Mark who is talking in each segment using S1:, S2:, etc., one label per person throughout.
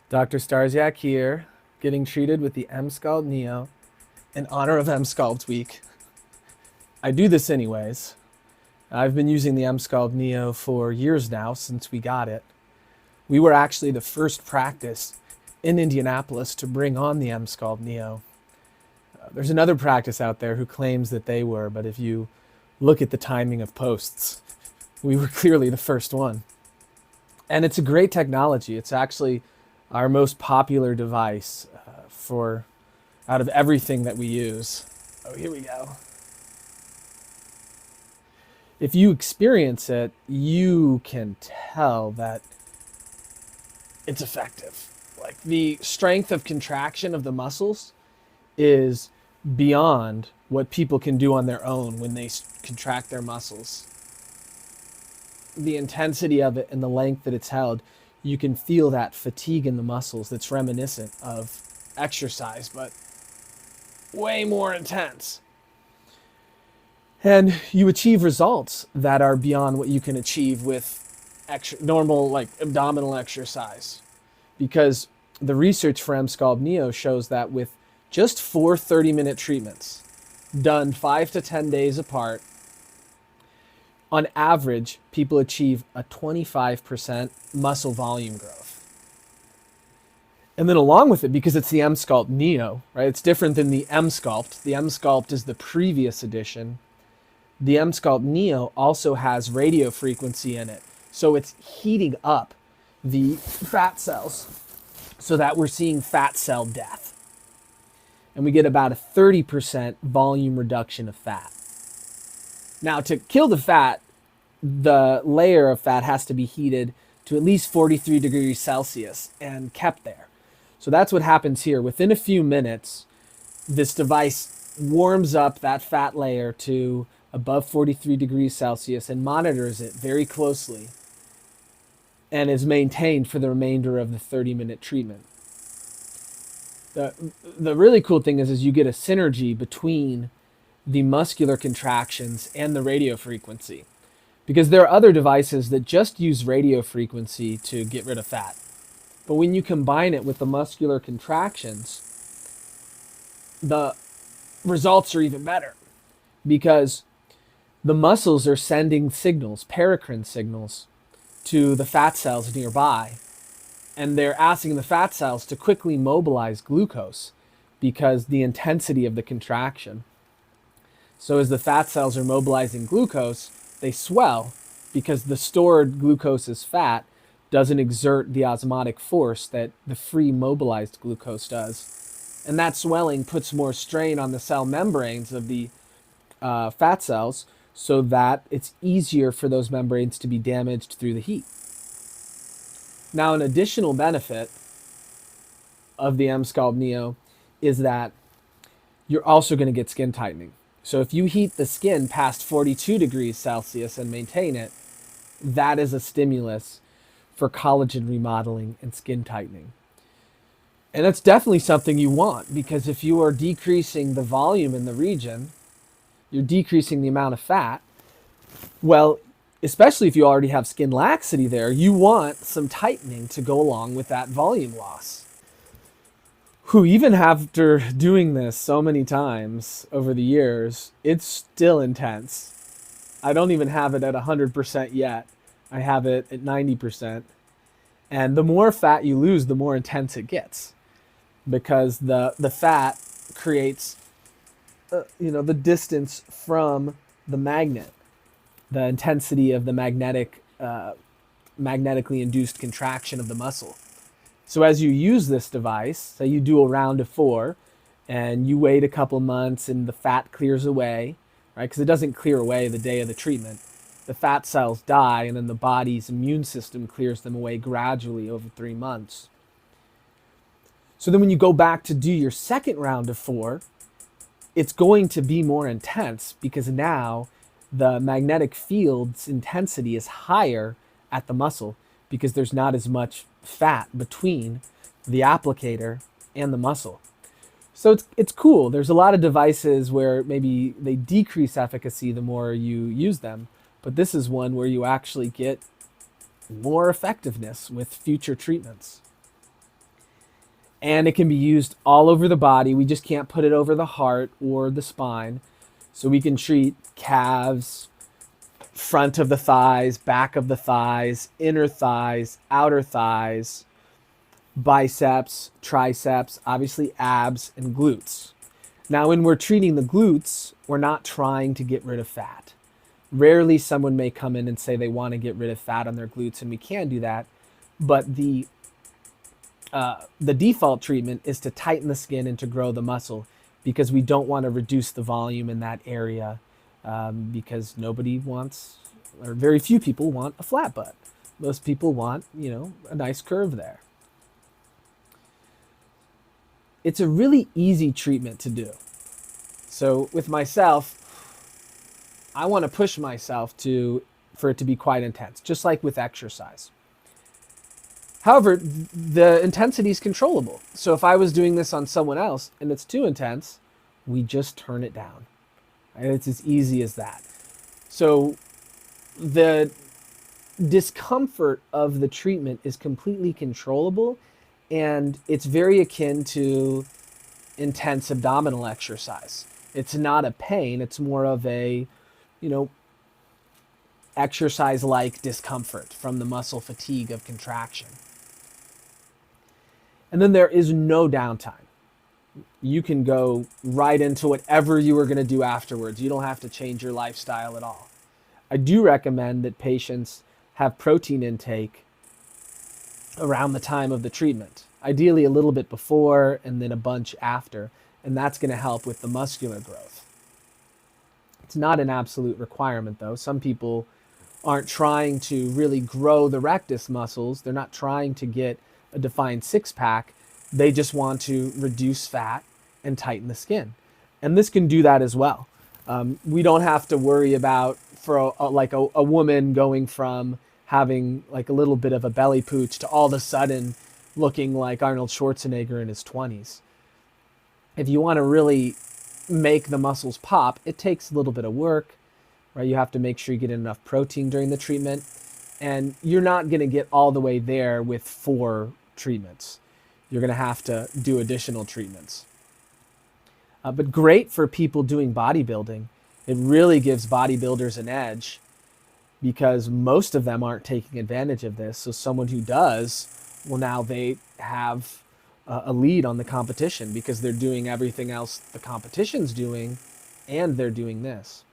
S1: Dr. Starsiak here, getting treated with the Emsculpt Neo in honor of Emsculpt Week. I do this anyways. I've been using the Emsculpt Neo for years now since we got it. We were actually the first practice in Indianapolis to bring on the Emsculpt Neo. There's another practice out there who claims that they were, but if you look at the timing of posts, we were clearly the first one. And it's a great technology. It's actually our most popular device for out of everything that we use. Oh, here we go. If you experience it, you can tell that it's effective. Like the strength of contraction of the muscles is beyond what people can do on their own when they contract their muscles. The intensity of it and the length that it's held, you can feel that fatigue in the muscles that's reminiscent of exercise, but way more intense. And you achieve results that are beyond what you can achieve with normal like abdominal exercise. Because the research for Emsculpt Neo shows that with just 4 30-minute treatments done 5 to 10 days apart, on average, people achieve a 25% muscle volume growth. And then along with it, because it's the Emsculpt Neo, right? It's different than the Emsculpt. The Emsculpt is the previous edition. The Emsculpt Neo also has radio frequency in it. So it's heating up the fat cells so that we're seeing fat cell death. And we get about a 30% volume reduction of fat. Now, to kill the fat, the layer of fat has to be heated to at least 43 degrees Celsius and kept there. So that's what happens here. Within a few minutes, this device warms up that fat layer to above 43 degrees Celsius and monitors it very closely and is maintained for the remainder of the 30-minute treatment. The really cool thing is you get a synergy between the muscular contractions and the radio frequency. Because there are other devices that just use radio frequency to get rid of fat. But when you combine it with the muscular contractions, the results are even better. Because the muscles are sending signals, paracrine signals, to the fat cells nearby. And they're asking the fat cells to quickly mobilize glucose because the intensity of the contraction. So as the fat cells are mobilizing glucose, they swell because the stored glucose as fat doesn't exert the osmotic force that the free mobilized glucose does. And that swelling puts more strain on the cell membranes of the fat cells so that it's easier for those membranes to be damaged through the heat. Now, an additional benefit of the Emsculpt Neo is that you're also going to get skin tightening. So if you heat the skin past 42 degrees Celsius and maintain it, that is a stimulus for collagen remodeling and skin tightening. And that's definitely something you want, because if you are decreasing the volume in the region, you're decreasing the amount of fat. Well, especially if you already have skin laxity there, you want some tightening to go along with that volume loss. Who even after doing this so many times over the years, it's still intense. I don't even have it at 100% yet. I have it at 90%. And the more fat you lose, the more intense it gets. Because the fat creates the distance from the magnet. The intensity of the magnetically induced contraction of the muscle. So as you use this device, say you do a round of 4 and you wait a couple months and the fat clears away, right? Because it doesn't clear away the day of the treatment. The fat cells die and then the body's immune system clears them away gradually over 3 months. So then when you go back to do your second round of 4, it's going to be more intense because now the magnetic field's intensity is higher at the muscle because there's not as much fat between the applicator and the muscle. So it's cool. There's a lot of devices where maybe they decrease efficacy the more you use them, but this is one where you actually get more effectiveness with future treatments. And it can be used all over the body. We just can't put it over the heart or the spine. So we can treat calves, front of the thighs, back of the thighs, inner thighs, outer thighs, biceps, triceps, obviously abs, and glutes. Now, when we're treating the glutes, we're not trying to get rid of fat. Rarely someone may come in and say they want to get rid of fat on their glutes, and we can do that. But the default treatment is to tighten the skin and to grow the muscle, because we don't want to reduce the volume in that area, because nobody wants, or very few people want, a flat butt. Most people want, a nice curve there. It's a really easy treatment to do. So with myself, I want to push myself for it to be quite intense, just like with exercise. However, the intensity is controllable. So if I was doing this on someone else and it's too intense, we just turn it down. And it's as easy as that. So the discomfort of the treatment is completely controllable, and it's very akin to intense abdominal exercise. It's not a pain, it's more of a, exercise-like discomfort from the muscle fatigue of contraction. And then there is no downtime. You can go right into whatever you were going to do afterwards. You don't have to change your lifestyle at all. I do recommend that patients have protein intake around the time of the treatment, ideally a little bit before and then a bunch after, and that's going to help with the muscular growth. It's not an absolute requirement, though. Some people aren't trying to really grow the rectus muscles. They're not trying to get a defined six-pack. They just want to reduce fat and tighten the skin. And this can do that as well. We don't have to worry about, for a woman going from having like a little bit of a belly pooch to all of a sudden looking like Arnold Schwarzenegger in his 20s. If you want to really make the muscles pop, it takes a little bit of work, right? You have to make sure you get enough protein during the treatment, and you're not going to get all the way there with 4 treatments. You're going to have to do additional treatments. But great for people doing bodybuilding. It really gives bodybuilders an edge, because most of them aren't taking advantage of this. So someone who does, well, now they have a lead on the competition, because they're doing everything else the competition's doing, and they're doing this.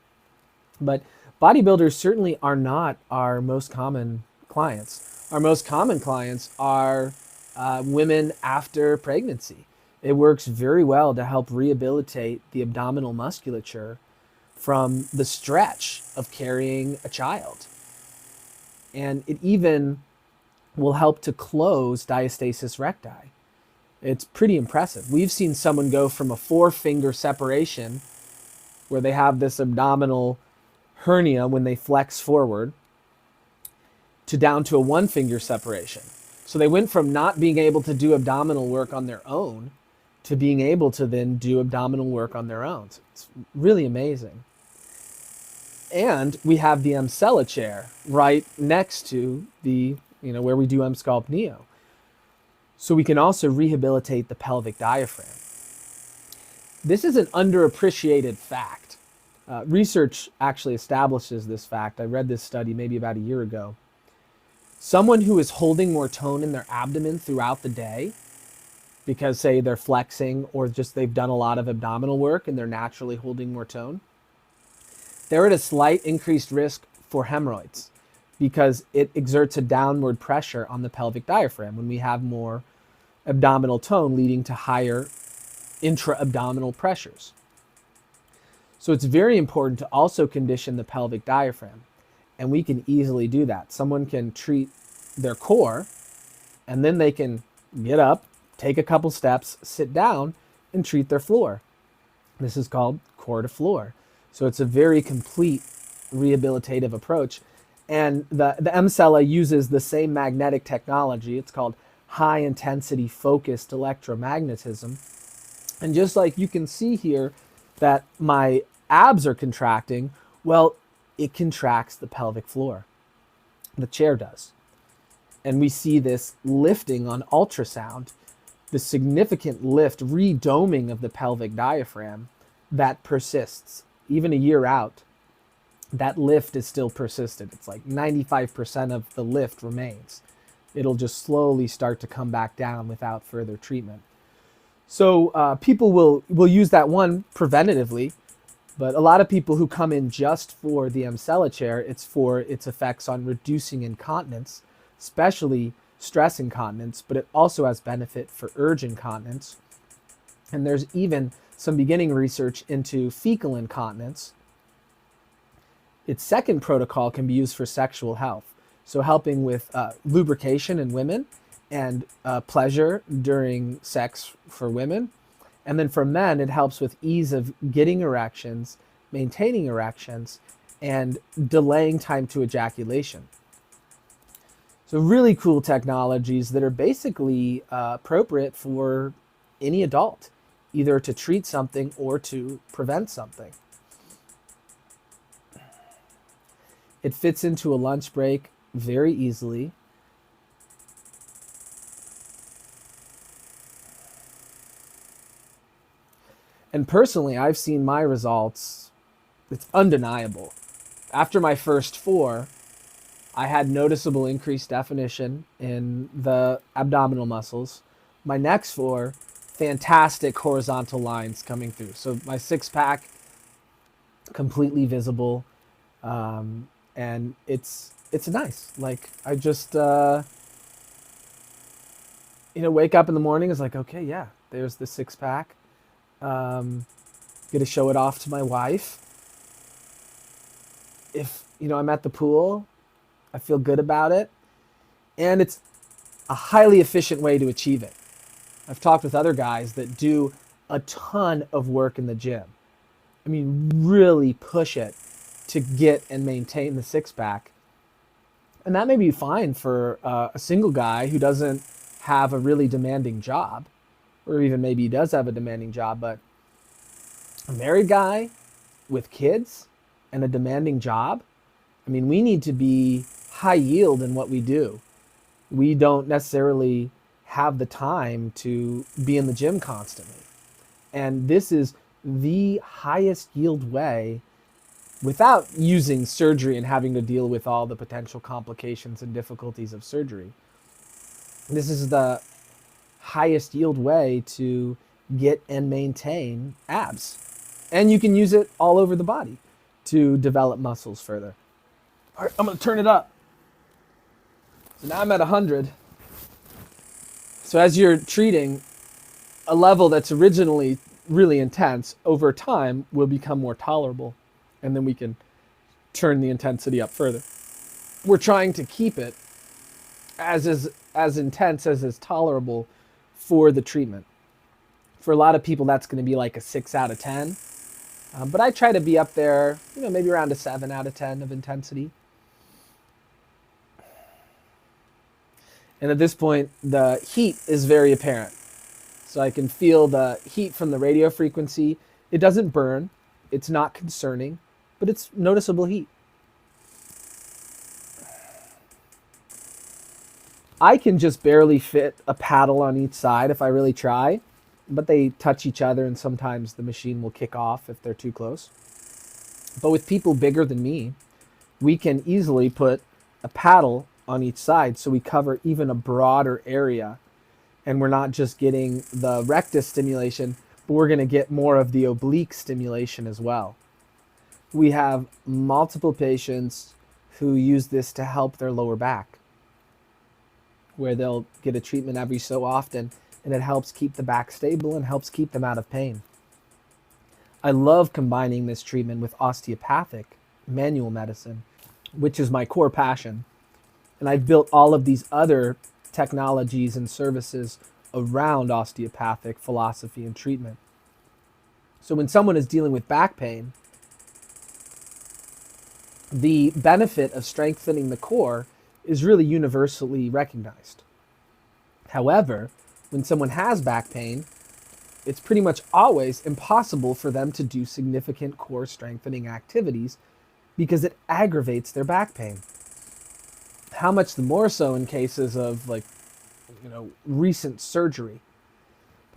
S1: But bodybuilders certainly are not our most common clients. Our most common clients are women after pregnancy. It works very well to help rehabilitate the abdominal musculature from the stretch of carrying a child. And it even will help to close diastasis recti. It's pretty impressive. We've seen someone go from a 4-finger separation, where they have this abdominal hernia when they flex forward, to down to a 1-finger separation. So they went from not being able to do abdominal work on their own to being able to then do abdominal work on their own. So it's really amazing. And we have the Emsculpt chair right next to the, where we do Emsculpt Neo. So we can also rehabilitate the pelvic diaphragm. This is an underappreciated fact. Research actually establishes this fact. I read this study maybe about a year ago. Someone who is holding more tone in their abdomen throughout the day, because say they're flexing or just they've done a lot of abdominal work and they're naturally holding more tone, they're at a slight increased risk for hemorrhoids, because it exerts a downward pressure on the pelvic diaphragm when we have more abdominal tone, leading to higher intra-abdominal pressures. So it's very important to also condition the pelvic diaphragm, and we can easily do that. Someone can treat their core, and then they can get up, take a couple steps, sit down, and treat their floor. This is called core to floor. So it's a very complete rehabilitative approach. And the Emsculpt uses the same magnetic technology. It's called high intensity focused electromagnetism. And just like you can see here that my abs are contracting, well, it contracts the pelvic floor. The chair does. And we see this lifting on ultrasound the significant lift, redoming of the pelvic diaphragm that persists. Even a year out, that lift is still persistent. It's like 95% of the lift remains. It'll just slowly start to come back down without further treatment. So people will use that one preventatively, but a lot of people who come in just for the Emsculpt chair, it's for its effects on reducing incontinence, especially stress incontinence, but it also has benefit for urge incontinence. And there's even some beginning research into fecal incontinence. Its second protocol can be used for sexual health, so helping with lubrication in women and pleasure during sex for women. And then for men, it helps with ease of getting erections, maintaining erections, and delaying time to ejaculation. So really cool technologies that are basically appropriate for any adult, either to treat something or to prevent something. It fits into a lunch break very easily. And personally, I've seen my results. It's undeniable. After my first 4, I had noticeable increased definition in the abdominal muscles. My next 4, fantastic horizontal lines coming through. So my 6-pack, completely visible. And it's nice. Like, I just, wake up in the morning, it's like, okay, yeah, there's the 6-pack. Get to show it off to my wife. If, I'm at the pool, I feel good about it. And it's a highly efficient way to achieve it. I've talked with other guys that do a ton of work in the gym. I mean, really push it to get and maintain the 6-pack. And that may be fine for a single guy who doesn't have a really demanding job, or even maybe he does have a demanding job, but a married guy with kids and a demanding job, I mean, we need to be high yield in what we do. We don't necessarily have the time to be in the gym constantly. And this is the highest yield way without using surgery and having to deal with all the potential complications and difficulties of surgery. This is the highest yield way to get and maintain abs. And you can use it all over the body to develop muscles further. All right, I'm going to turn it up. So now I'm at 100. So as you're treating, a level that's originally really intense over time will become more tolerable. And then we can turn the intensity up further. We're trying to keep it as intense as is tolerable for the treatment. For a lot of people, that's going to be like a 6 out of 10. But I try to be up there, maybe around a 7 out of 10 of intensity. And at this point, the heat is very apparent. So I can feel the heat from the radio frequency. It doesn't burn. It's not concerning, but it's noticeable heat. I can just barely fit a paddle on each side if I really try, but they touch each other and sometimes the machine will kick off if they're too close. But with people bigger than me, we can easily put a paddle on each side so we cover even a broader area, and we're not just getting the rectus stimulation, but we're going to get more of the oblique stimulation as well. We have multiple patients who use this to help their lower back, where they'll get a treatment every so often, and it helps keep the back stable and helps keep them out of pain. I love combining this treatment with osteopathic manual medicine, which is my core passion. And I've built all of these other technologies and services around osteopathic philosophy and treatment. So when someone is dealing with back pain, the benefit of strengthening the core is really universally recognized. However, when someone has back pain, it's pretty much always impossible for them to do significant core strengthening activities because it aggravates their back pain. How much the more so in cases of recent surgery.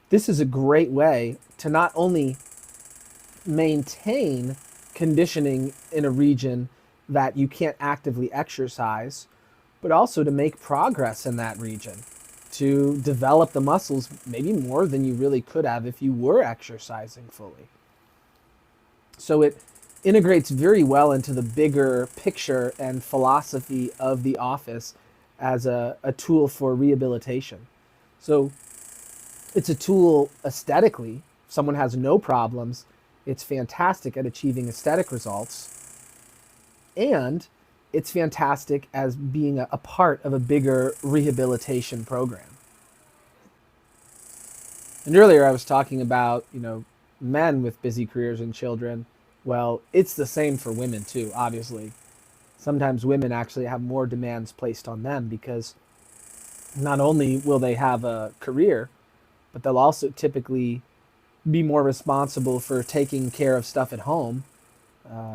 S1: This is a great way to not only maintain conditioning in a region that you can't actively exercise, but also to make progress in that region, to develop the muscles maybe more than you really could have if you were exercising fully. So it integrates very well into the bigger picture and philosophy of the office as a tool for rehabilitation. So it's a tool aesthetically. If someone has no problems, it's fantastic at achieving aesthetic results. And it's fantastic as being a part of a bigger rehabilitation program. And earlier I was talking about, men with busy careers and children. Well, it's the same for women too, obviously. Sometimes women actually have more demands placed on them because not only will they have a career, but they'll also typically be more responsible for taking care of stuff at home,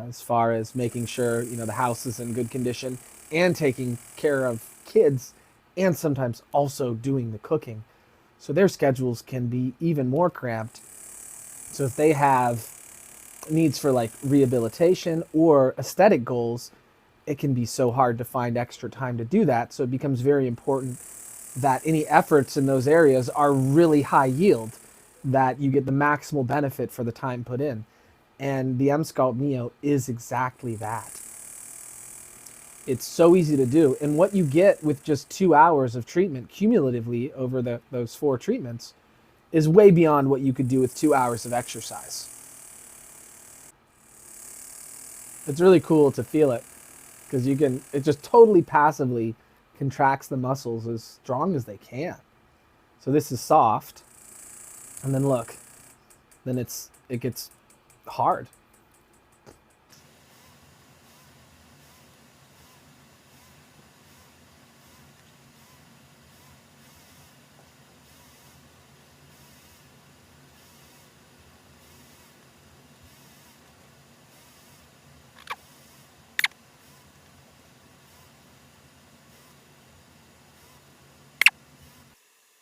S1: as far as making sure the house is in good condition and taking care of kids, and sometimes also doing the cooking. So their schedules can be even more cramped. So if they have needs for like rehabilitation or aesthetic goals, it can be so hard to find extra time to do that. So it becomes very important that any efforts in those areas are really high yield, that you get the maximal benefit for the time put in. And the Emsculpt Neo is exactly that. It's so easy to do. And what you get with just 2 hours of treatment cumulatively over those 4 treatments is way beyond what you could do with 2 hours of exercise. It's really cool to feel it because it just totally passively contracts the muscles as strong as they can. So this is soft. And then look, then it gets hard.